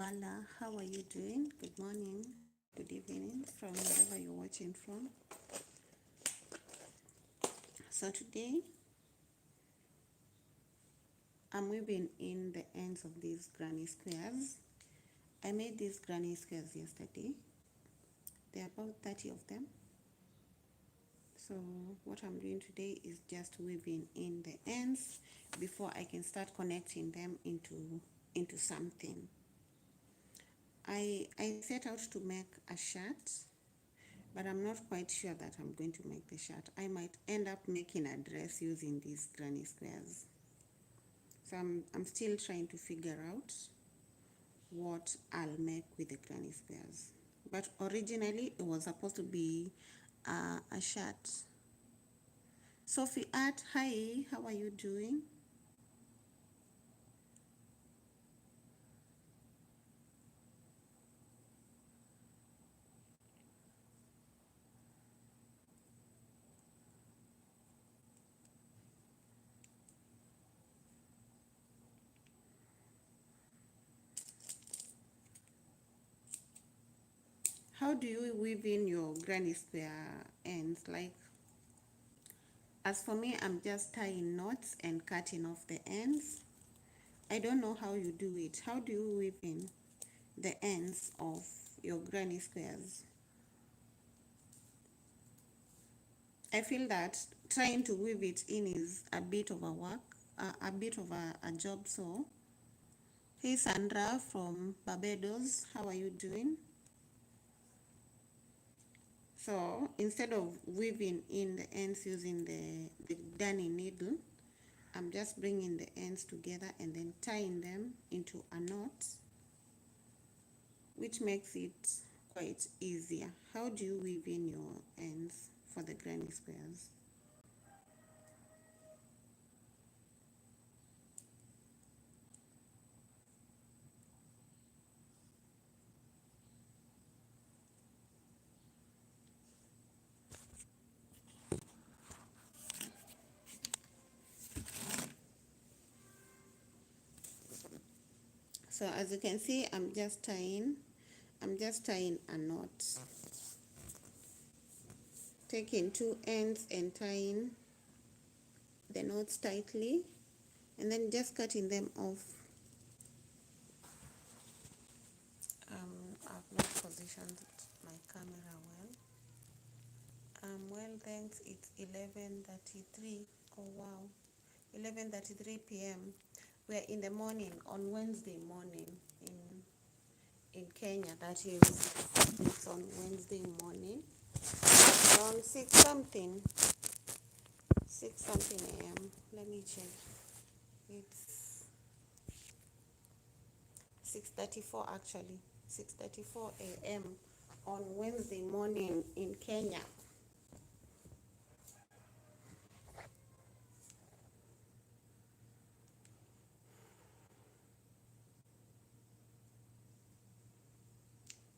Hola, how are you doing? Good morning, good evening from wherever you're watching from. So today I'm weaving in the ends of these granny squares. I made these granny squares yesterday. There are about 30 of them. So what I'm doing today is just weaving in the ends before I can start connecting them into something. I set out to make a shirt, but I'm not quite sure that I'm going to make the shirt. I might end up making a dress using these granny squares. So I'm still trying to figure out what I'll make with the granny squares. But originally it was supposed to be a shirt. Sophie Art, hi, how are you doing? How do you weave in your granny square ends? Like, as for me, I'm just tying knots and cutting off the ends. I don't know how you do it. How do you weave in the ends of your granny squares? I feel that trying to weave it in is a bit of a work, a bit of a job. So, hey Sandra from Barbados, how are you doing? So, instead of weaving in the ends using the darning needle, I'm just bringing the ends together and then tying them into a knot, which makes it quite easier. How do you weave in your ends for the granny squares? So as you can see, I'm just tying a knot, taking two ends and tying the knots tightly, and then just cutting them off. I've not positioned my camera well. Well, thanks. It's 11:33. Oh wow, 11:33 p.m. We're in the morning on Wednesday morning in Kenya. That is, it's on Wednesday morning around 6 something a.m. Let me check. It's 6:34 actually. 6:34 a.m. on Wednesday morning in Kenya.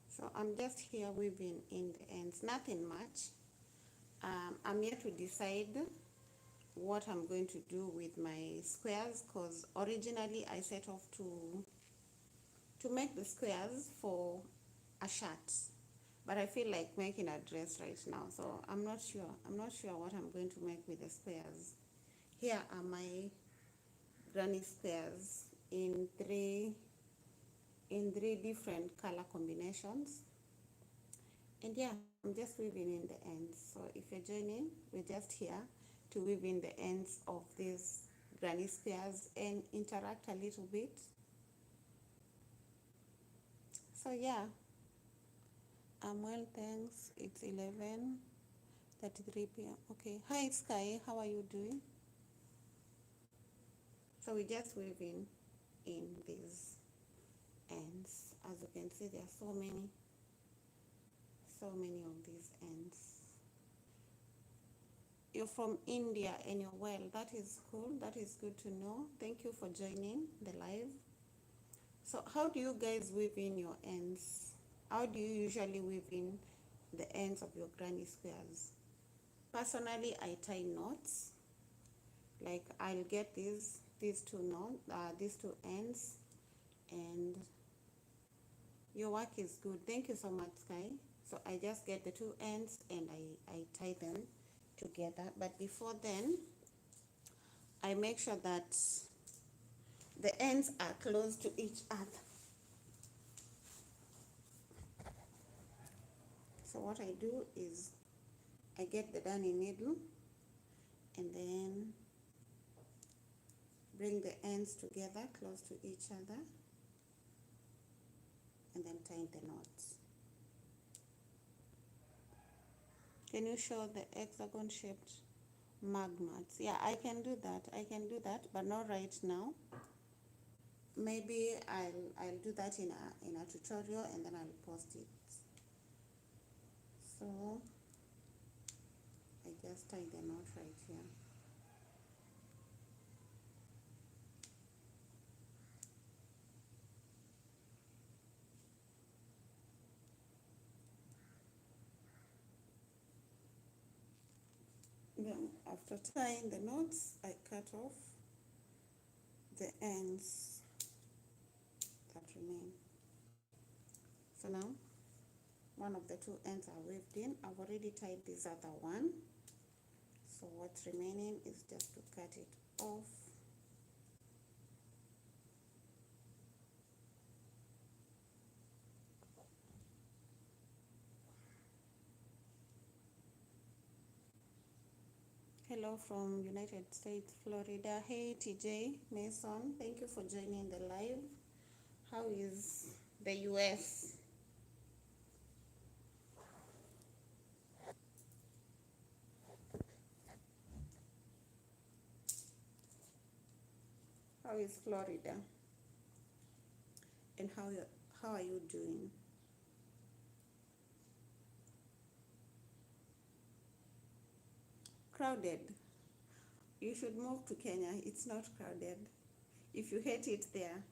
So I'm just here weaving in the ends, nothing much. I'm yet to decide what I'm going to do with my squares, because originally I set off to make the squares for a shirt, but I feel like making a dress right now, so I'm not sure what I'm going to make with the squares. Here are my granny squares in three different color combinations, and yeah, I'm just weaving in the ends. So if you're joining, we're just here to weave in the ends of these granny squares and interact a little bit. So yeah, well, thanks. It's 11:33 p.m. Okay, hi Sky, how are you doing? So we just weaving in these ends. As you can see, there are so many of these ends. You're from India and you're well. That is cool. That is good to know. Thank you for joining the live. So how do you guys weave in your ends? How do you usually weave in the ends of your granny squares? Personally, I tie knots. Like, I'll get these two knots, these two ends, and Your work is good. Thank you so much, Sky. So I just get the two ends and I tie them together. But before then, I make sure that the ends are close to each other. So what I do is I get the darning needle and then bring the ends together close to each other and then tie the knots. Can you show the hexagon shaped magnets? Yeah, I can do that. I can do that, but not right now. Maybe I'll do that in a tutorial and then I'll post it. So I just tie the knot right here. Then after tying the knots, I cut off the ends that remain. So now one of the two ends are weaved in. I've already tied this other one. So what's remaining is just to cut it off. Hello from United States, Florida. Hey TJ Mason, thank you for joining the live. How is the US? How is Florida? And how are you doing? Crowded. You should move to Kenya. It's not crowded. If you hate it there,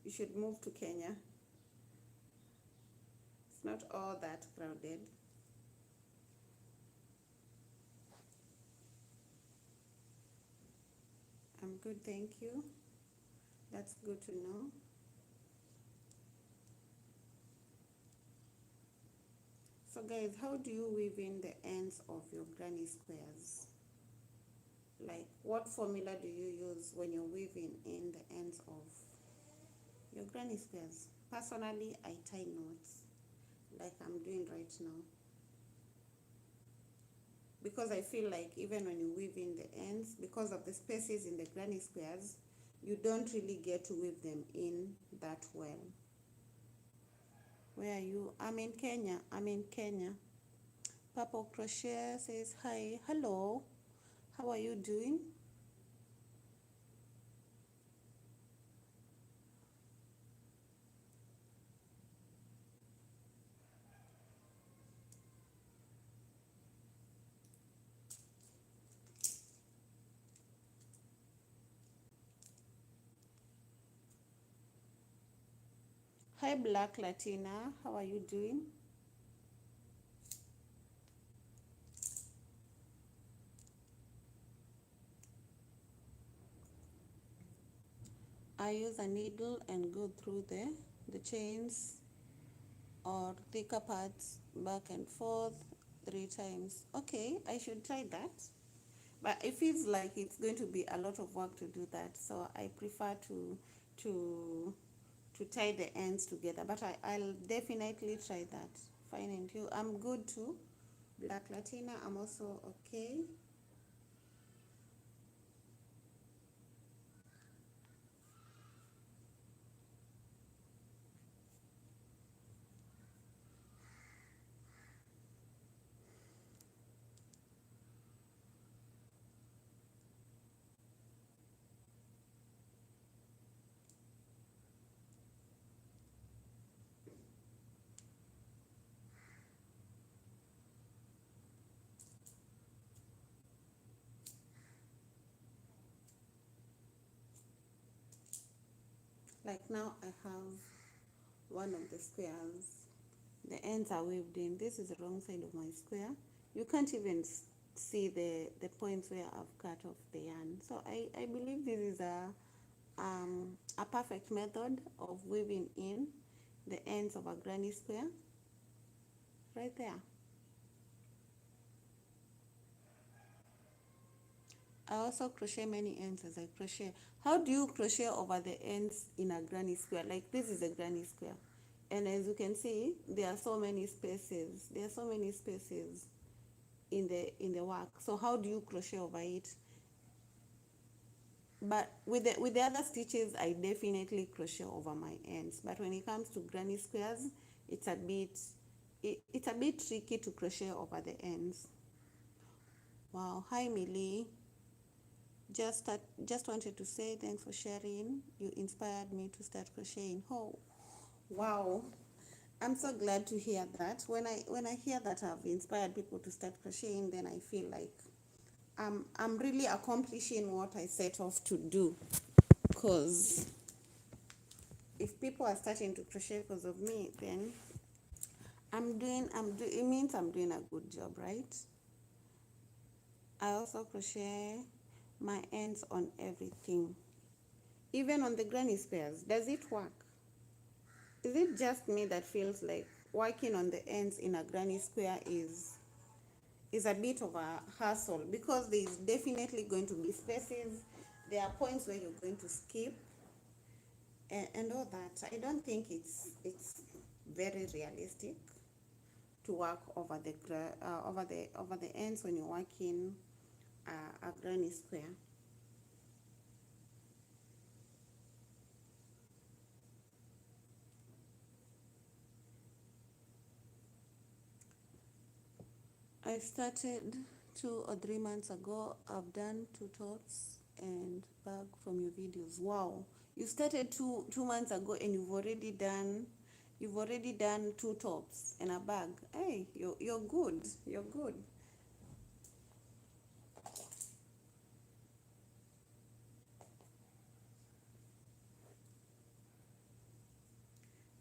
you should move to Kenya. It's not all that crowded. I'm good, thank you. That's good to know. So guys, how do you weave in the ends of your granny squares? Like, what formula do you use when you're weaving in the ends of your granny squares? Personally, I tie knots like I'm doing right now, because I feel like even when you weave in the ends, because of the spaces in the granny squares, you don't really get to weave them in that well. Where are you? I'm in Kenya. I'm in Kenya. Purple Crochet says hi. Hello. How are you doing? Hi Black Latina. How are you doing? I use a needle and go through the chains or thicker parts back and forth 3 times. Okay, I should try that. But it feels like it's going to be a lot of work to do that. So I prefer to to tie the ends together. But I'll definitely try that. Fine, and you. I'm good too. Black Latina, I'm also okay. Like now I have one of the squares. The ends are weaved in. This is the wrong side of my square. You can't even see the points where I've cut off the yarn. So I believe this is a perfect method of weaving in the ends of a granny square right there. I also crochet many ends as I crochet. How do you crochet over the ends in a granny square? Like this is a granny square, and as you can see, there are so many spaces. There are so many spaces in the work. So how do you crochet over it? But with the other stitches, I definitely crochet over my ends. But when it comes to granny squares, it's a bit it's a bit tricky to crochet over the ends. Wow, hi Millie. Just wanted to say thanks for sharing. You inspired me to start crocheting. Oh, wow. I'm so glad to hear that. When I hear that I've inspired people to start crocheting, then I feel like I'm really accomplishing what I set off to do. Because if people are starting to crochet because of me, then it means I'm doing a good job, right? I also crochet my ends on everything, even on the granny squares. Does it work? Is it just me that feels like working on the ends in a granny square is a bit of a hassle, because there is definitely going to be spaces, there are points where you're going to skip, and all that. I don't think it's very realistic to work over the ends when you're working a granny square. I started 2 or 3 months ago. I've done 2 tops and bag from your videos. Wow, you started two months ago and you've already done 2 tops and a bag. Hey, you're good. You're good.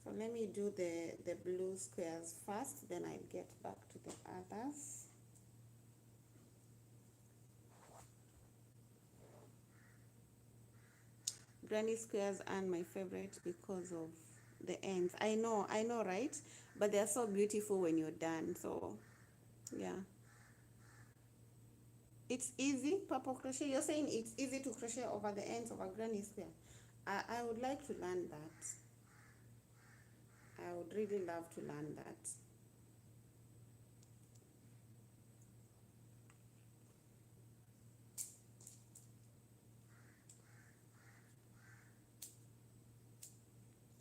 So let me do the blue squares first, then I'll get back to the others. Granny squares are my favorite because of the ends. I know, right? But they're so beautiful when you're done. So yeah, it's easy. Purple crochet, you're saying it's easy to crochet over the ends of a granny square. I would like to learn that. I would really love to learn that.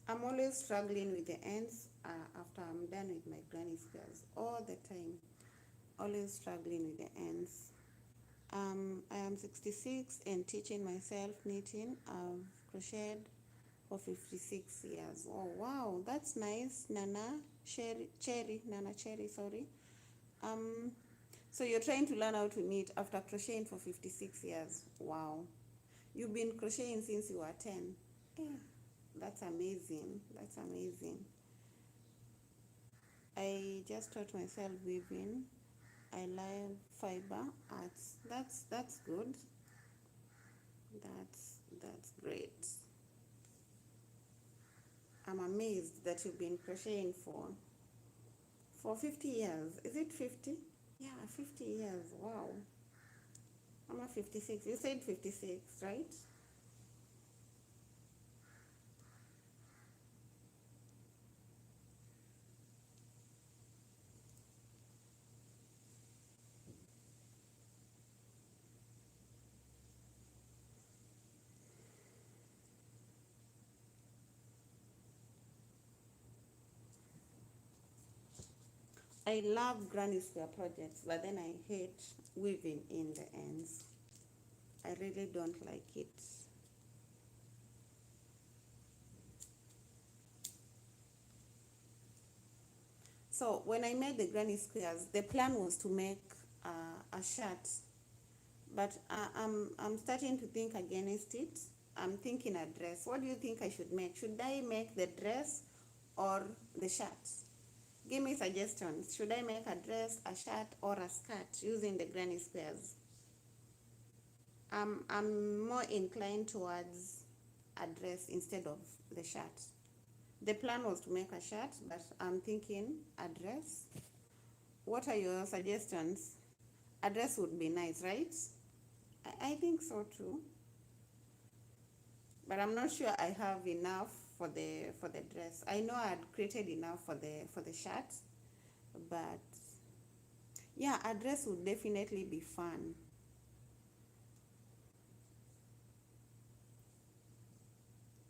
I'm always struggling with the ends after I'm done with my granny squares all the time. Always struggling with the ends. I am 66 and teaching myself knitting. I've crocheted for 56 years. Oh wow, that's nice. Nana Cherry, sorry. Um, so you're trying to learn how to knit after crocheting for 56 years. Wow. You've been crocheting since you were 10. Yeah, that's amazing. That's amazing. I just taught myself weaving. I love fiber arts. That's good. That's great. I'm amazed that you've been crocheting for 50 years. Is it 50? Yeah, 50 years. Wow. I'm a 56. You said 56, right? I love granny square projects, but then I hate weaving in the ends. I really don't like it. So when I made the granny squares, the plan was to make a shirt, but I'm starting to think against it. I'm thinking a dress. What do you think I should make? Should I make the dress or the shirt? Give me suggestions. Should I make a dress, a shirt, or a skirt using the granny squares? I'm more inclined towards a dress instead of the shirt. The plan was to make a shirt, but I'm thinking a dress. What are your suggestions? A dress would be nice, right? I think so too. But I'm not sure I have enough for the dress. I know I had created enough for the shirt, but yeah, a dress would definitely be fun.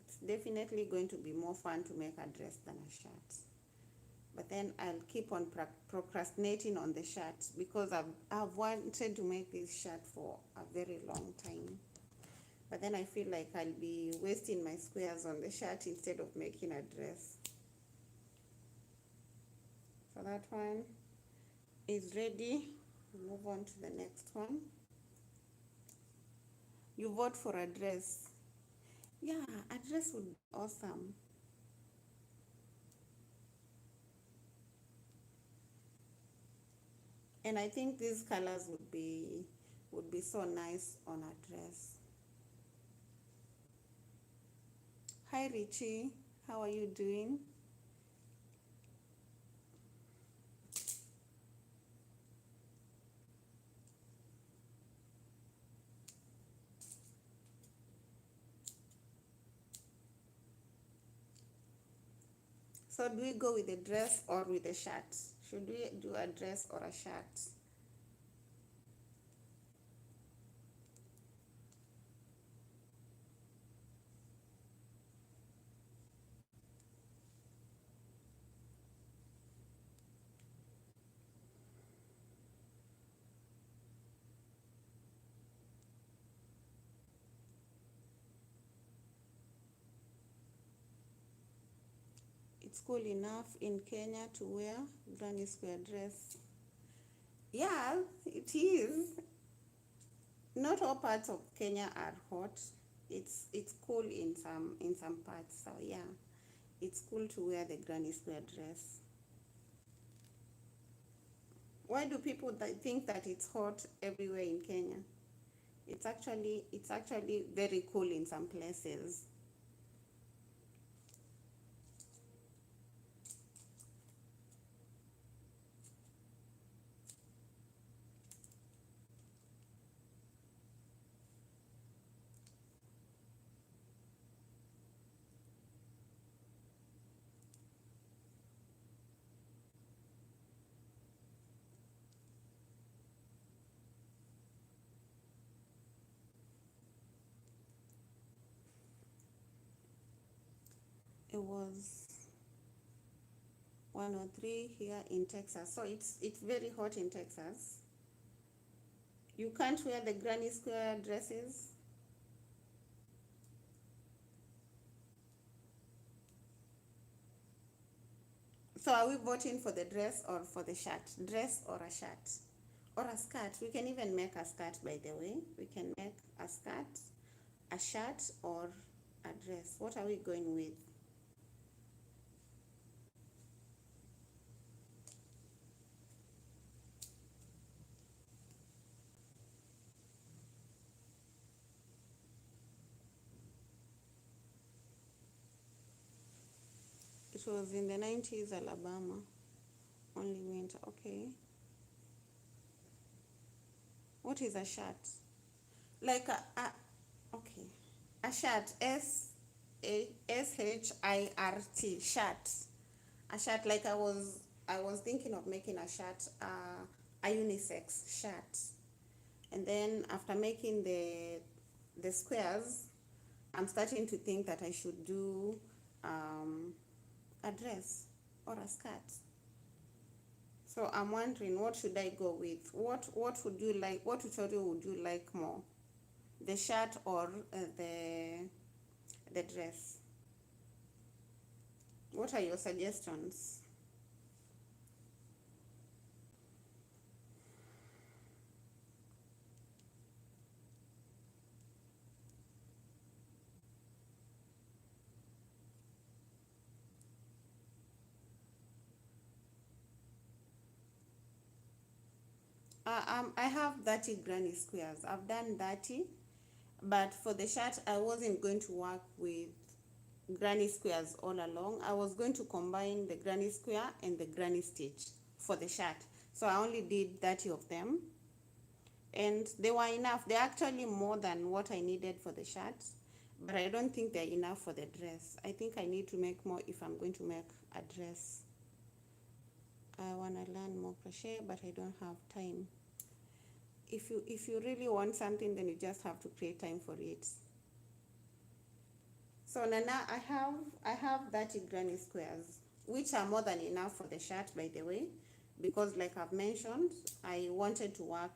It's definitely going to be more fun to make a dress than a shirt. But then I'll keep on procrastinating on the shirt because I've wanted to make this shirt for a very long time. But then I feel like I'll be wasting my squares on the shirt instead of making a dress. So that one is ready. Move on to the next one. You vote for a dress. Yeah, a dress would be awesome. And I think these colors would be so nice on a dress. Hi Richie, how are you doing? So do we go with a dress or with a shirt? Should we do a dress or a shirt? It's cool enough in Kenya to wear granny square dress. Yeah, it is. Not all parts of Kenya are hot. It's cool in some parts. So yeah, it's cool to wear the granny square dress. Why do people think that it's hot everywhere in Kenya? It's actually very cool in some places. It was 103 here in Texas. So it's very hot in Texas. You can't wear the granny square dresses. So are we voting for the dress or for the shirt? Dress or a shirt? Or a skirt? We can even make a skirt, by the way. We can make a skirt, a shirt, or a dress. What are we going with? It was in the 90s, Alabama. Only winter. Okay. What is a shirt? Like okay. A shirt. SHIRT. Shirt. A shirt. Like I was thinking of making a shirt, a unisex shirt. And then after making the squares, I'm starting to think that I should do a dress or a skirt. So I'm wondering, what should I go with? What would you like? What tutorial would you like more? The shirt or the dress? What are your suggestions? I have 30 granny squares. I've done 30, but for the shirt, I wasn't going to work with granny squares all along. I was going to combine the granny square and the granny stitch for the shirt, so I only did 30 of them, and they were enough. They're actually more than what I needed for the shirt, but I don't think they're enough for the dress. I think I need to make more if I'm going to make a dress. I want to learn more crochet, but I don't have time. If you really want something, then you just have to create time for it. So Nana, I have 30 granny squares, which are more than enough for the shirt, by the way, because like I've mentioned, I wanted to work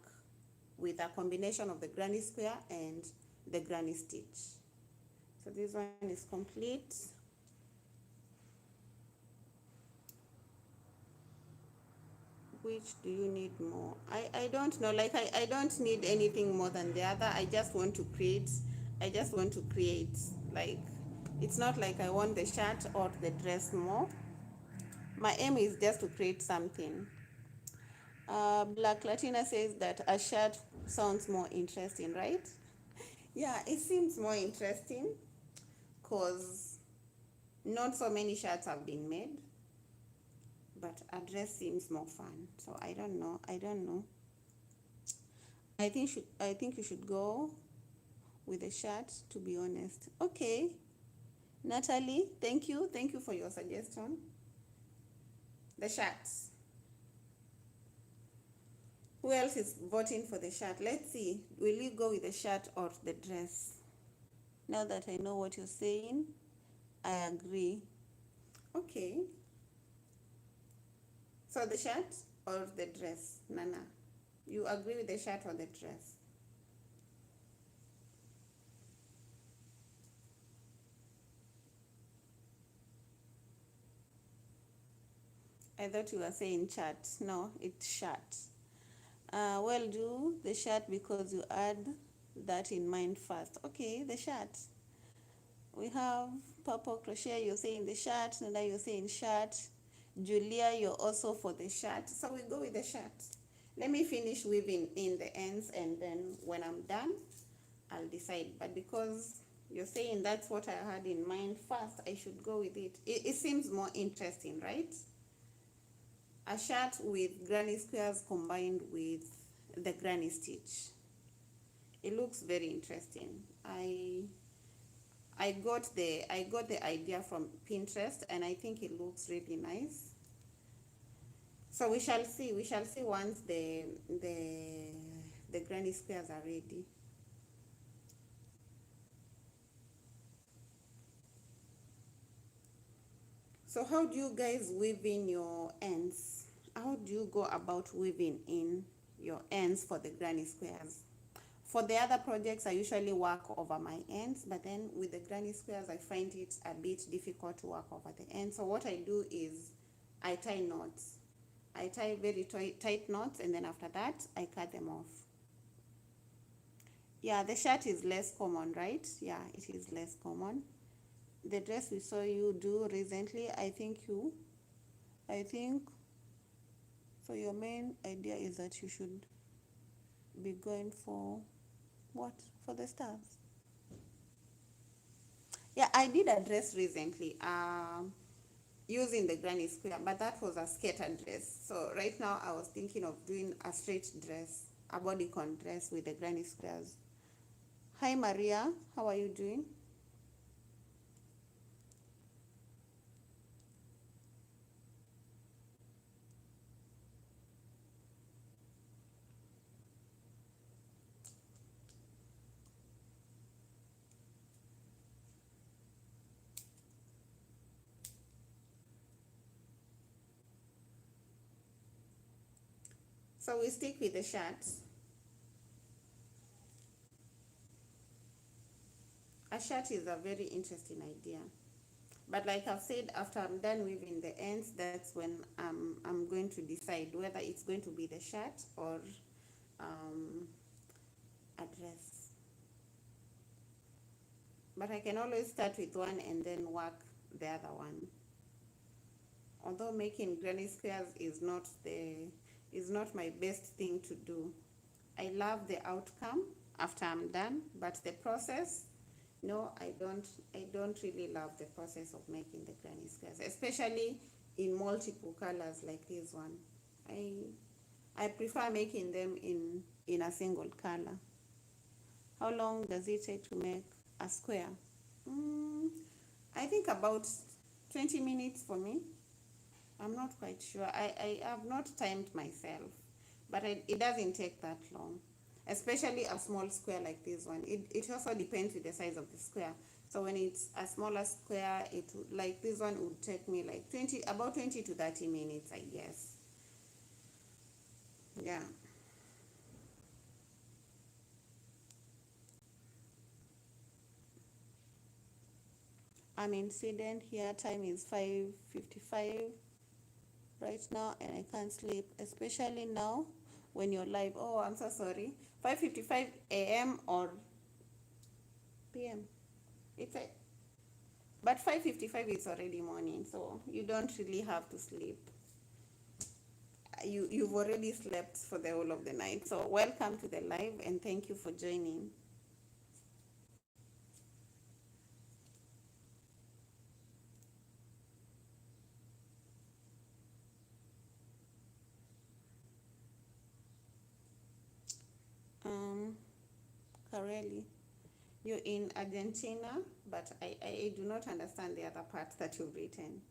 with a combination of the granny square and the granny stitch. So this one is complete. Which do you need more? I don't know, like I don't need anything more than the other. I just want to create, like, it's not like I want the shirt or the dress more. My aim is just to create something. Black Latina says that a shirt sounds more interesting, right? Yeah, it seems more interesting because not so many shirts have been made, but a dress seems more fun. So I don't know. I think you should go with a shirt, to be honest. Okay, Natalie, thank you for your suggestion. The shirts. Who else is voting for the shirt? Let's see. Will you go with the shirt or the dress? Now that I know what you're saying, I agree. Okay. So the shirt or the dress, Nana? You agree with the shirt or the dress? I thought you were saying chat. No, it's shirt. Well, do the shirt because you add that in mind first. Okay, the shirt. We have Purple Crochet, you're saying the shirt. Nana, you're saying shirt. Julia, you're also for the shirt. So we go with the shirt. Let me finish weaving in the ends, and then when I'm done, I'll decide. But because you're saying that's what I had in mind first, I should go with it. It seems more interesting, right? A shirt with granny squares combined with the granny stitch. It looks very interesting. I got the idea from Pinterest, and I think it looks really nice. So we shall see once the granny squares are ready. So how do you guys weave in your ends? How do you go about weaving in your ends for the granny squares? For the other projects, I usually work over my ends, but then with the granny squares, I find it a bit difficult to work over the ends. So what I do is I tie knots. I tie very tight knots, and then after that, I cut them off. Yeah, the shirt is less common, right? Yeah, it is less common. The dress we saw you do recently, I think so your main idea is that you should be going for what? For the stars. Yeah, I did a dress recently, using the granny square, but that was a skater dress. So right now I was thinking of doing a straight dress, a bodycon dress with the granny squares. Hi Maria, how are you doing? So we stick with the shirts. A shirt is a very interesting idea. But like I've said, after I'm done weaving the ends, that's when I'm going to decide whether it's going to be the shirt or a dress. But I can always start with one and then work the other one. Although making granny squares is not my best thing to do. I love the outcome after I'm done, but the process No, I don't really love the process of making the granny squares, especially in multiple colors like this one. I prefer making them in a single color. How long does it take to make a square? Mm, I think about 20 minutes for me. I'm not quite sure. I have not timed myself, but it doesn't take that long, especially a small square like this one. It also depends with the size of the square. So when it's a smaller square, like this one would take me like about 20 to 30 minutes, I guess. Yeah. I'm in Sweden here. Time is 5:55 right now, and I can't sleep, especially now when you're live. Oh, I'm so sorry. 5:55 a.m. or p.m. It's a But 5:55 is already morning, so you don't really have to sleep. You've already slept for the whole of the night. So welcome to the live and thank you for joining. Um, Kareli, you're in Argentina, but I do not understand the other part that you've written.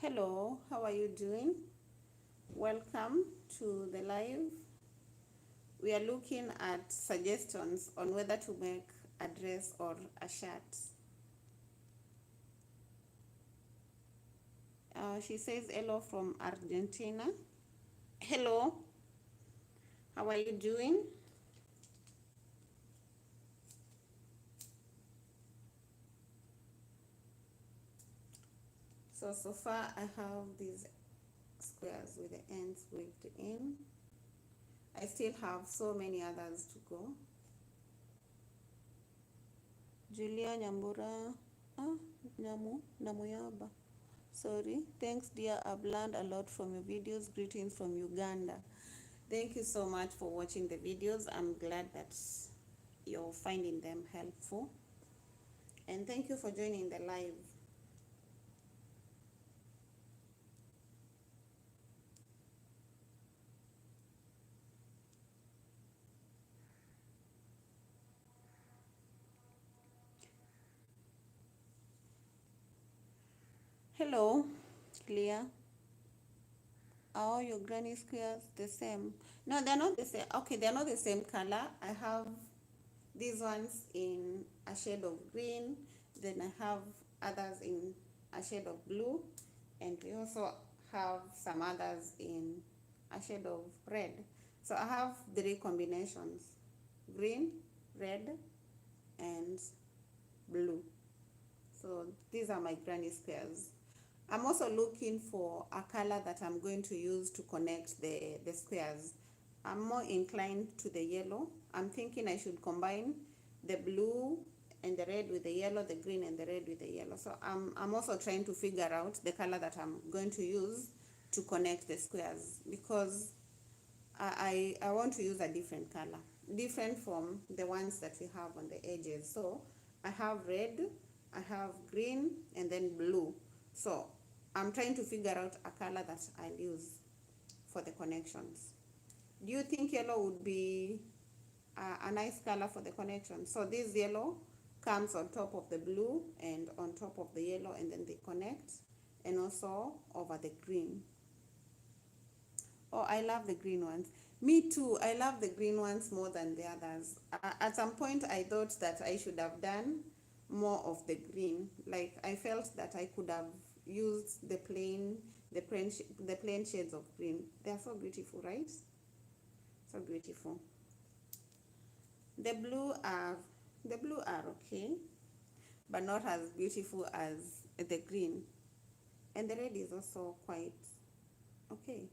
Hello, how are you doing? Welcome to the live. We are looking at suggestions on whether to make a dress or a shirt. She says hello from Argentina. Hello, how are you doing? So far I have these squares with the ends weaved in. I still have so many others to go. Julia Nyambura, Namuyaba. Sorry, thanks dear, I've learned a lot from your videos. Greetings from Uganda. Thank you so much for watching the videos. I'm glad that you're finding them helpful. And thank you for joining the live. Hello, Leah. Are your granny squares the same? No, they're not the same. Okay, they're not the same color. I have these ones in a shade of green, then I have others in a shade of blue, and we also have some others in a shade of red. So I have three combinations: green, red, and blue. So these are my granny squares. I'm also looking for a color that I'm going to use to connect the squares. I'm more inclined to the yellow. I'm thinking I should combine the blue and the red with the yellow, the green and the red with the yellow. So I'm also trying to figure out the color that I'm going to use to connect the squares, because I want to use a different color, different from the ones that we have on the edges. So I have red, I have green, and then blue. So I'm trying to figure out a color that I'll use for the connections. Do you think yellow would be a nice color for the connection? So this yellow comes on top of the blue and on top of the yellow, and then they connect, and also over the green. Oh, I love the green ones. Me too. I love the green ones more than the others. At some point, I thought that I should have done more of the green. Like, I felt that I could have used the plain shades of green. They are so beautiful, right? So beautiful. The blue are the blue are okay, but not as beautiful as the green. And the red is also quite okay.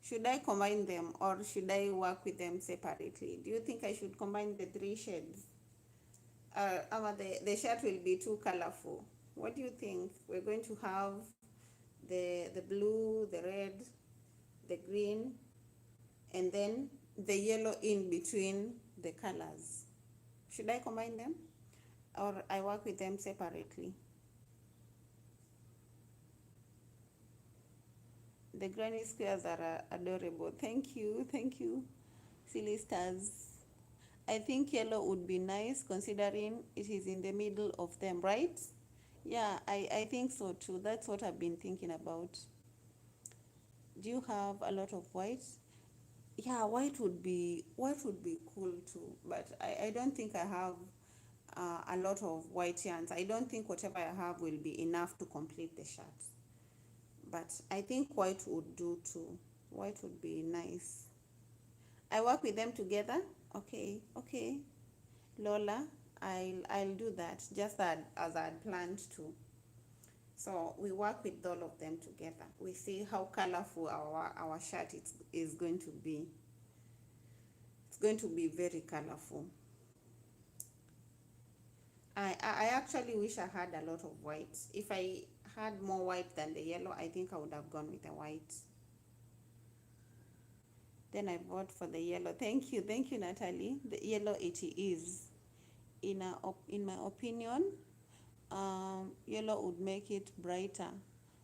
Should I combine them or should I work with them separately? Do you think I should combine the three shades? The shirt will be too colorful. What do you think? We're going to have the blue, the red, the green, and then the yellow in between the colors. Should I combine them or I work with them separately? The granny squares are adorable. Thank you, silly stars. I think yellow would be nice considering it is in the middle of them, right? Yeah, I think so too. That's what I've been thinking about. Do you have a lot of white? Yeah, white would be cool too, but I don't think I have a lot of white yarns. I don't think whatever I have will be enough to complete the shirt. But I think white would do too. White would be nice. I work with them together. Okay. Lola, I'll do that just as I had planned to. So we work with all of them together. We see how colorful our shirt is going to be. It's going to be very colorful. I actually wish I had a lot of white. If I had more white than the yellow, I think I would have gone with the white. Then I vote for the yellow. Thank you, Natalie. The yellow it is. In my opinion, yellow would make it brighter.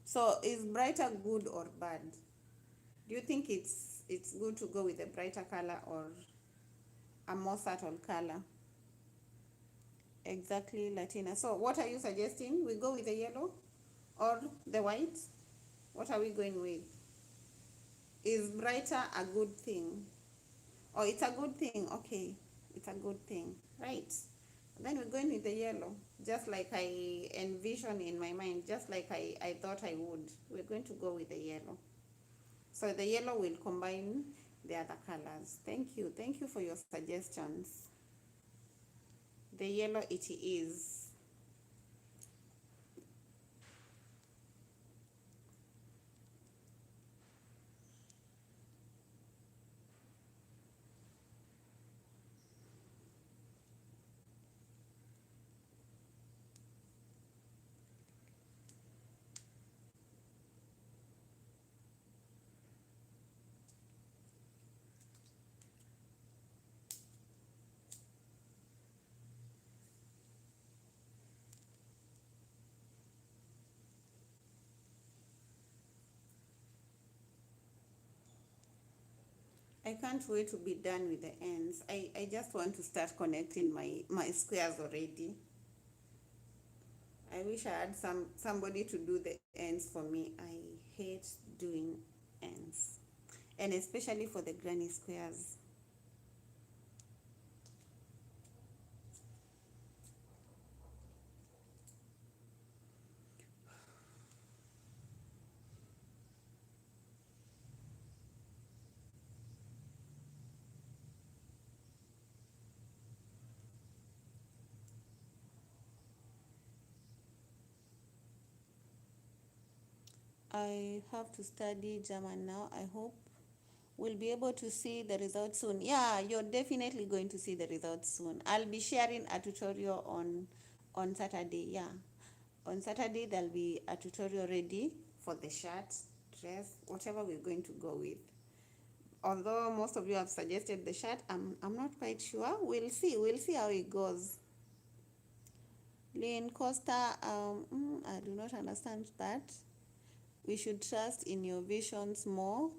So is brighter good or bad? Do you think it's good to go with a brighter color or a more subtle color? Exactly, Latina. So what are you suggesting? We go with the yellow or the white? What are we going with? Is brighter a good thing? Oh, it's a good thing. Okay, it's a good thing. Right. Then we're going with the yellow, just like I envisioned in my mind, just like I thought I would. We're going to go with the yellow. So the yellow will combine the other colors. Thank you. Thank you for your suggestions. The yellow it is. I can't wait to be done with the ends. I just want to start connecting my squares already. I wish I had somebody to do the ends for me. I hate doing ends. And especially for the granny squares. I have to study German now. I hope we'll be able to see the results soon. Yeah, you're definitely going to see the results soon. I'll be sharing a tutorial on Saturday. Yeah, on Saturday there'll be a tutorial ready for the shirt, dress, whatever we're going to go with. Although most of you have suggested the shirt, I'm not quite sure. We'll see how it goes. Lynn Costa, I do not understand that. We should trust in your visions more.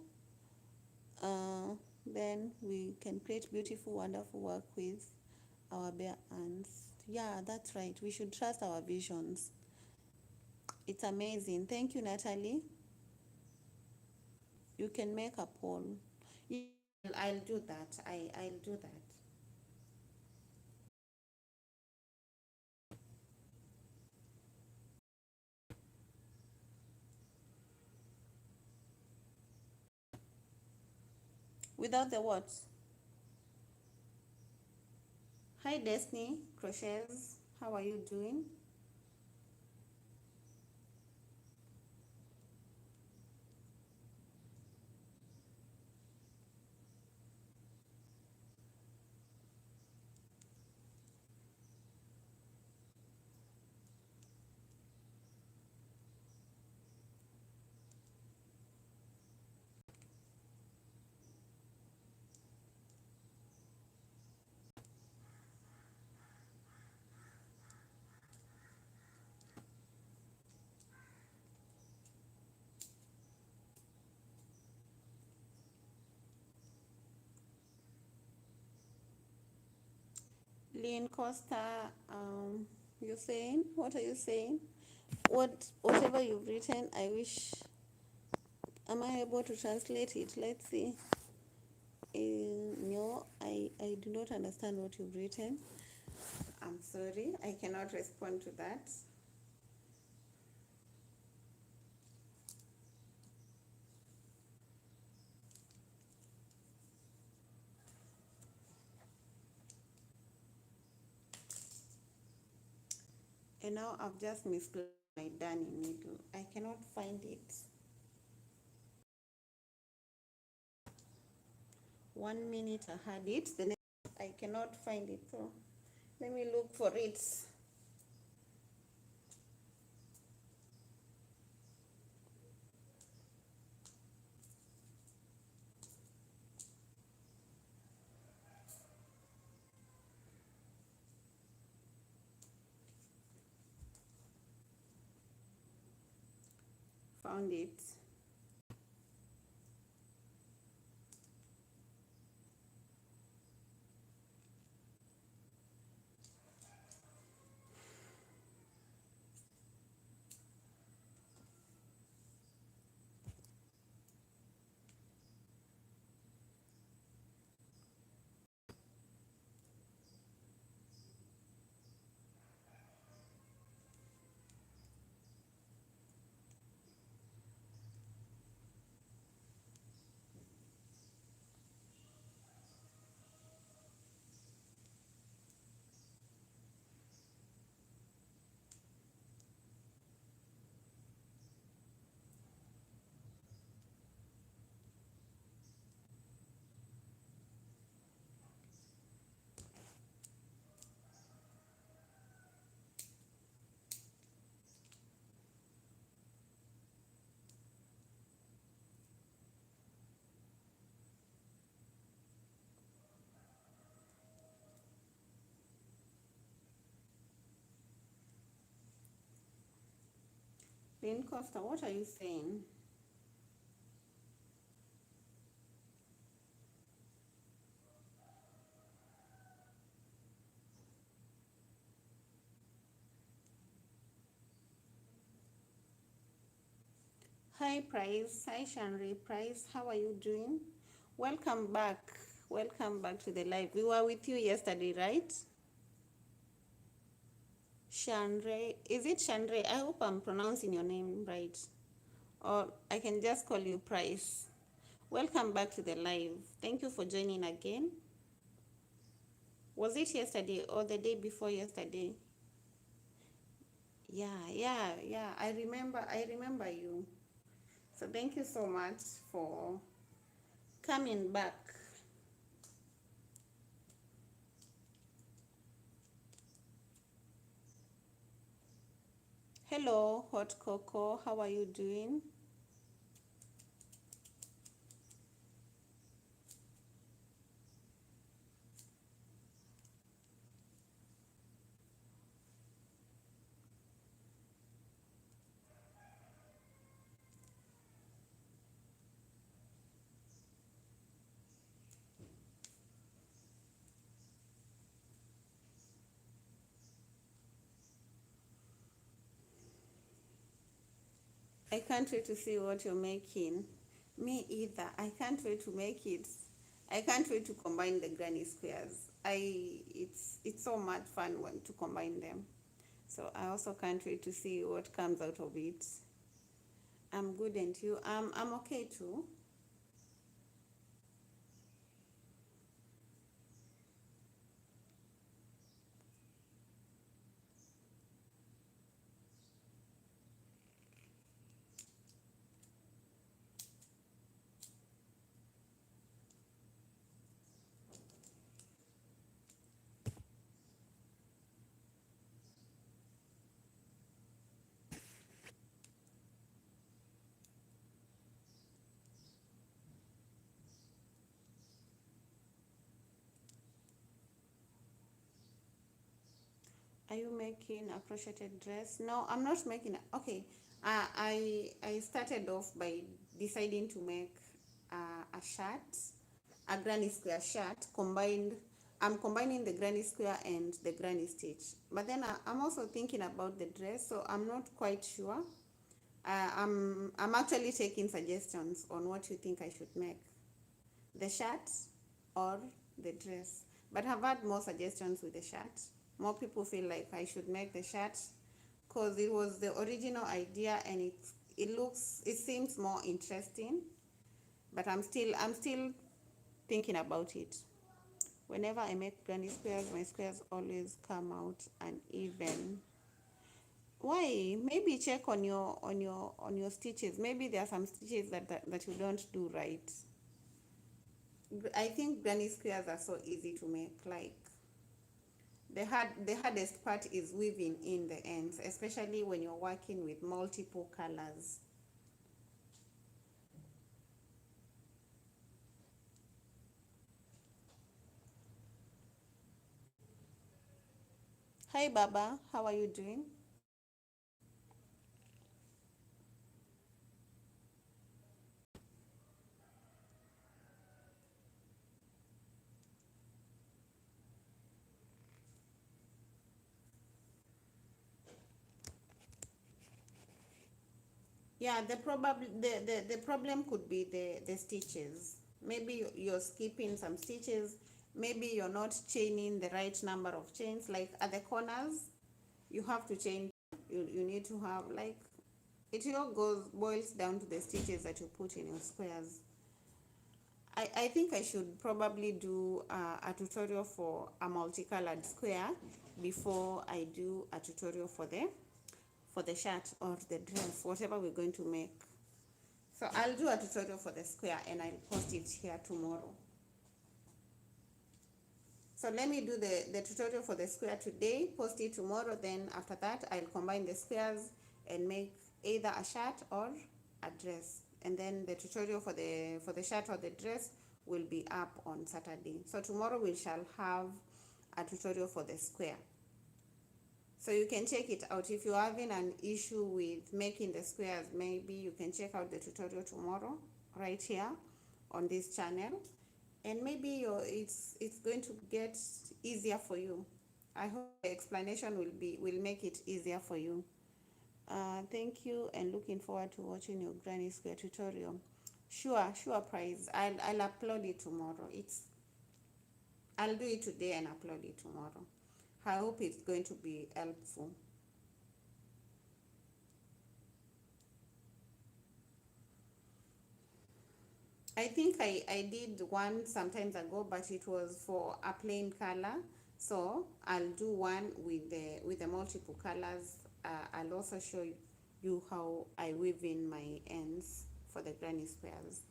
Then we can create beautiful, wonderful work with our bare hands. Yeah, that's right. We should trust our visions. It's amazing. Thank you, Natalie. You can make a poll. Yeah, I'll do that. I'll do that. Without the what? Hi Destiny Crochets, how are you doing? Lynn Costa, you're saying, what are you saying? Whatever you've written, I wish, am I able to translate it? Let's see. No, I do not understand what you've written. I'm sorry, I cannot respond to that. And now I've just misplaced my Danny needle. I cannot find it. 1 minute I had it, the next I cannot find it. So let me look for it. Found it. Lynn Costa, what are you saying? Hi Price, hi Shanri. Price, how are you doing? Welcome back. Welcome back to the live. We were with you yesterday, right? Shanre, is it Shanre? I hope I'm pronouncing your name right. Or I can just call you Price. Welcome back to the live. Thank you for joining again. Was it yesterday or the day before yesterday? Yeah. I remember you. So thank you so much for coming back. Hello, Hot Coco. How are you doing? I can't wait to see what you're making. Me either. I can't wait to make it. I can't wait to combine the granny squares. It's so much fun when to combine them. So I also can't wait to see what comes out of it. I'm good, and you? I'm okay too. Are you making a crocheted dress? No, I'm not making it. Okay. I started off by deciding to make a shirt, a granny square shirt combined. I'm combining the granny square and the granny stitch. But then I'm also thinking about the dress, so I'm not quite sure. I'm actually taking suggestions on what you think I should make, the shirt or the dress. But I've had more suggestions with the shirt. More people feel like I should make the shirt because it was the original idea and it seems more interesting. But I'm still thinking about it. Whenever I make granny squares, my squares always come out uneven. Why? Maybe check on your stitches. Maybe there are some stitches that you don't do right. I think granny squares are so easy to make. Like the hardest part is weaving in the ends, especially when you're working with multiple colors. Hi Baba, how are you doing? Yeah, the problem could be the stitches. Maybe you're skipping some stitches. Maybe you're not chaining the right number of chains. Like at the corners, you have to chain. You need to have like it all boils down to the stitches that you put in your squares. I think I should probably do a tutorial for a multicolored square before I do a tutorial for the shirt or the dress, whatever we're going to make. So I'll do a tutorial for the square and I'll post it here tomorrow. So let me do the tutorial for the square today, post it tomorrow, then after that I'll combine the squares and make either a shirt or a dress. And then the tutorial for the shirt or the dress will be up on Saturday. So tomorrow we shall have a tutorial for the square. So you can check it out. If you're having an issue with making the squares, maybe you can check out the tutorial tomorrow right here on this channel, and maybe it's going to get easier for you. I hope the explanation will make it easier for you. Thank you and looking forward to watching your granny square tutorial. Sure Prize. I'll upload it tomorrow. I'll do it today and upload it tomorrow. I hope it's going to be helpful. I think I did one sometimes ago, but it was for a plain color. So I'll do one with the multiple colors. I'll also show you how I weave in my ends for the granny squares.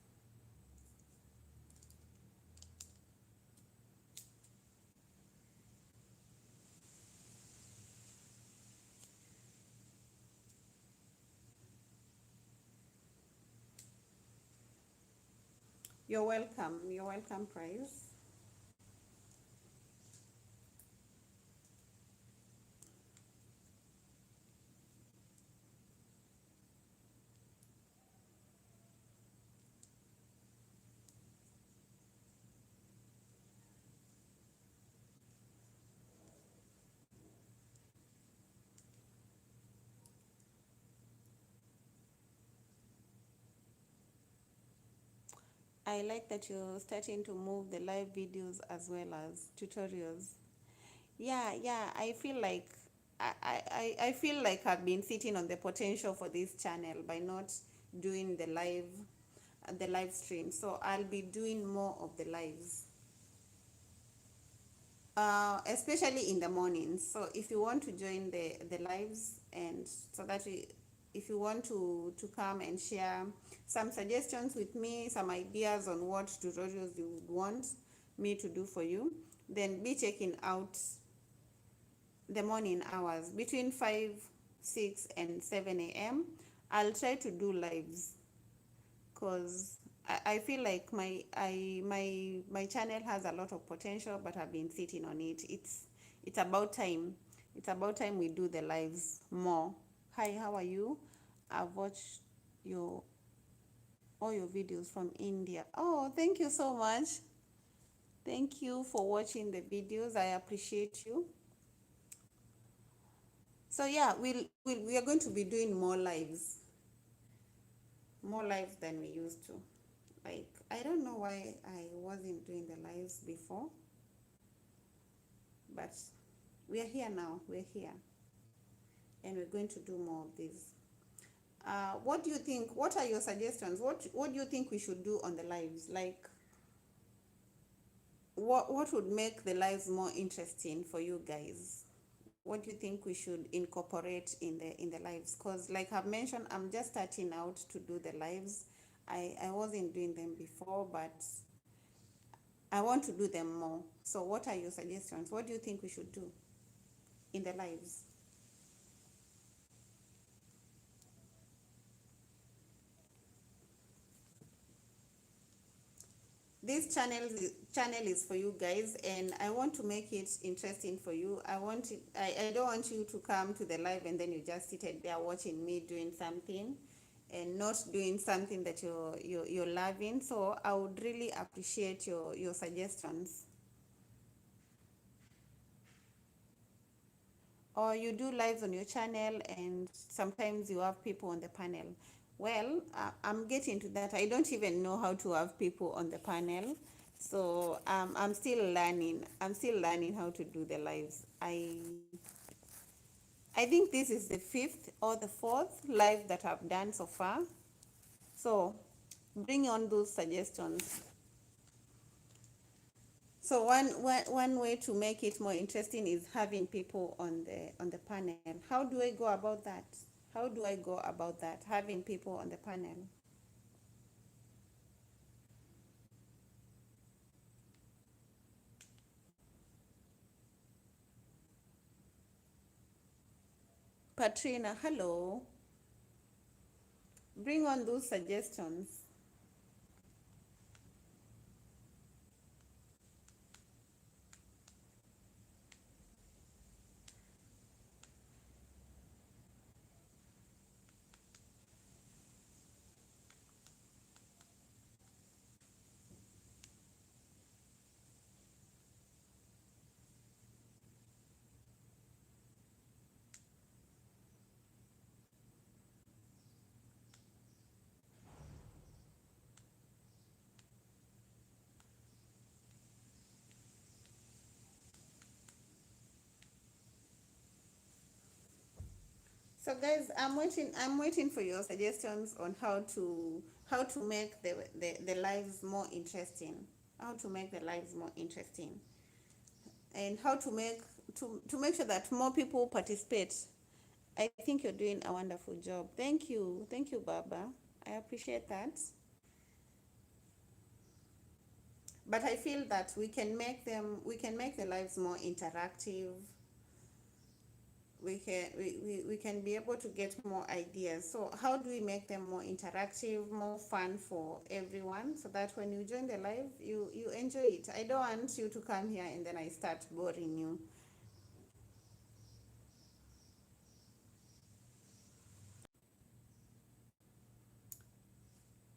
You're welcome. You're welcome, Prize. I like that you're starting to move the live videos as well as tutorials. Yeah, I feel like I feel like I've been sitting on the potential for this channel by not doing the live stream. So I'll be doing more of the lives, especially in the mornings. So if you want to join the lives, and so that if you want to come and share some suggestions with me, some ideas on what tutorials you would want me to do for you, then be checking out the morning hours between 5, 6 and 7 a.m. I'll try to do lives because I feel like my channel has a lot of potential, but I've been sitting on it. It's about time. It's about time we do the lives more. Hi, how are you? I've watched your all your videos from India. Oh, thank you so much. Thank you for watching the videos. I appreciate you. So yeah, we are going to be doing more lives than we used to. Like, I don't know why I wasn't doing the lives before, but we are here now. We're here, and we're going to do more of this. What do you think? What are your suggestions? What do you think we should do on the lives? Like, what would make the lives more interesting for you guys? What do you think we should incorporate in the lives? Because like I've mentioned, I'm just starting out to do the lives. I wasn't doing them before, but I want to do them more. So what are your suggestions? What do you think we should do in the lives? This channel is for you guys, and I want to make it interesting for you. I don't want you to come to the live and then you just seated there watching me doing something and not doing something that you're loving. So I would really appreciate your suggestions. Or you do lives on your channel and sometimes you have people on the panel. Well, I'm getting to that. I don't even know how to have people on the panel. So I'm still learning. I'm still learning how to do the lives. I think this is the fifth or the fourth live that I've done so far. So bring on those suggestions. So one way to make it more interesting is having people on the panel. How do I go about that? How do I go about that? Having people on the panel. Patrina, hello. Bring on those suggestions. So guys, I'm waiting for your suggestions on how to make the lives more interesting. How to make the lives more interesting. And how to make sure that more people participate. I think you're doing a wonderful job. Thank you. Thank you, Baba. I appreciate that. But I feel that we can make the lives more interactive. We can be able to get more ideas. So how do we make them more interactive, more fun for everyone, so that when you join the live, you enjoy it? I don't want you to come here and then I start boring you.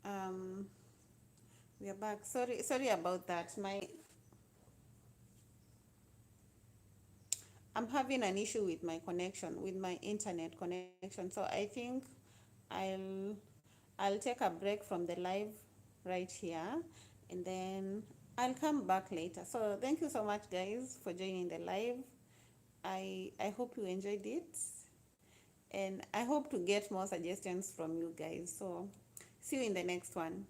Um, we are back. Sorry about that. I'm having an issue with my connection, with my internet connection. So I think I'll I'll take a break from the live right here and then I'll come back later. So thank you so much guys for joining the live. I hope you enjoyed it and I hope to get more suggestions from you guys. So see you in the next one.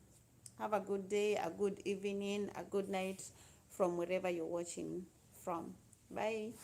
Have a good day, a good evening, a good night from wherever you're watching from. Bye.